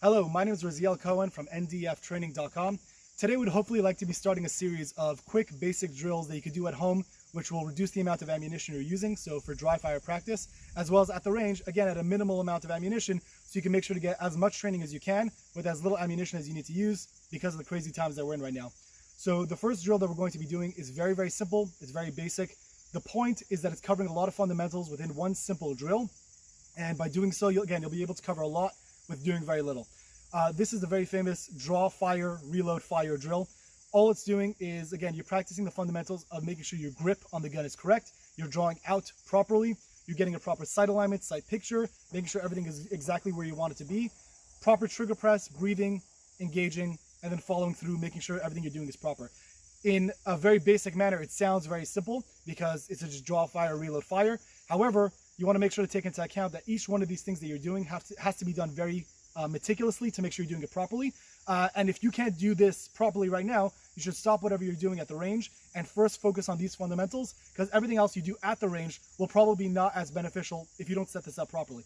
Hello, my name is Rabbi from NDFtraining.com. Today we'd hopefully like to be starting a series of quick basic drills that you could do at home, which will reduce the amount of ammunition you're using, so for dry fire practice, as well as at the range, again at a minimal amount of ammunition, so you can make sure to get as much training as you can with as little ammunition as you need to use because of the crazy times that we're in right now. So the first drill that we're going to be doing is very, very simple. It's very basic. The point is that it's covering a lot of fundamentals within one simple drill. And by doing so, you'll be able to cover a lot with doing very little. This is the very famous draw, fire, reload, fire drill. All it's doing is, again, you're practicing the fundamentals of making sure your grip on the gun is correct, you're drawing out properly, you're getting a proper sight alignment, sight picture, making sure everything is exactly where you want it to be, proper trigger press, breathing, engaging, and then following through, making sure everything you're doing is proper. In a very basic manner, it sounds very simple because it's just draw, fire, reload, fire. However, you want to make sure to take into account that each one of these things that you're doing has to be done very meticulously to make sure you're doing it properly. And if you can't do this properly right now, you should stop whatever you're doing at the range and first focus on these fundamentals, because everything else you do at the range will probably be not as beneficial if you don't set this up properly.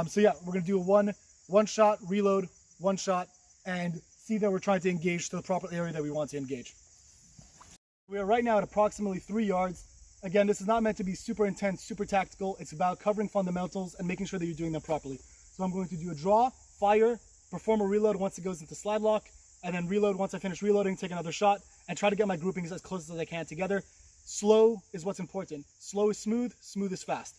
So yeah, we're going to do a one shot, reload, one shot, and see that we're trying to engage to the proper area that we want to engage. We are right now at approximately 3 yards. Again, this is not meant to be super intense, super tactical. It's about covering fundamentals and making sure that you're doing them properly. So I'm going to do a draw, fire, perform a reload once it goes into slide lock, and then reload once I finish reloading, take another shot, and try to get my groupings as close as I can together. Slow is what's important. Slow is smooth, smooth is fast.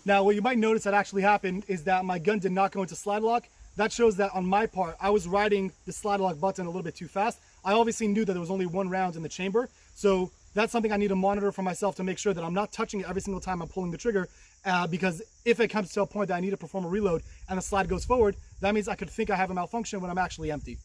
Now, what you might notice that actually happened is that my gun did not go into slide lock. That shows that on my part, I was riding the slide lock button a little bit too fast. I obviously knew that there was only one round in the chamber. So that's something I need to monitor for myself to make sure that I'm not touching it every single time I'm pulling the trigger. Because if it comes to a point that I need to perform a reload and the slide goes forward, that means I could think I have a malfunction when I'm actually empty.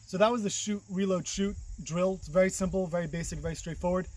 So that was the shoot, reload, shoot drill. It's very simple, very basic, very straightforward.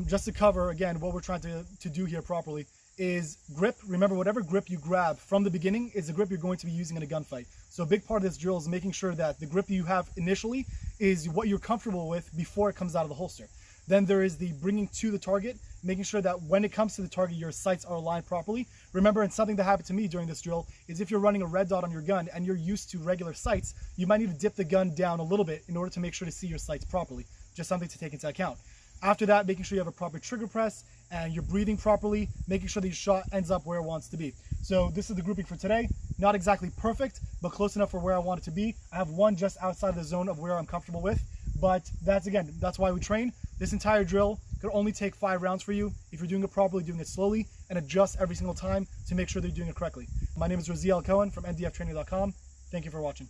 Just to cover, again, what we're trying to do here properly is grip. Remember, whatever grip you grab from the beginning is the grip you're going to be using in a gunfight. So a big part of this drill is making sure that the grip you have initially is what you're comfortable with before it comes out of the holster. Then there is the bringing to the target, making sure that when it comes to the target, your sights are aligned properly. Remember, and something that happened to me during this drill is if you're running a red dot on your gun and you're used to regular sights, you might need to dip the gun down a little bit in order to make sure to see your sights properly. Just something to take into account. After that, making sure you have a proper trigger press and you're breathing properly, making sure that your shot ends up where it wants to be. So this is the grouping for today. Not exactly perfect, but close enough for where I want it to be. I have one just outside the zone of where I'm comfortable with, but that's why we train. This entire drill could only take 5 rounds for you if you're doing it properly, doing it slowly, and adjust every single time to make sure that you're doing it correctly. My name is Rabbi from NDFtraining.com. Thank you for watching.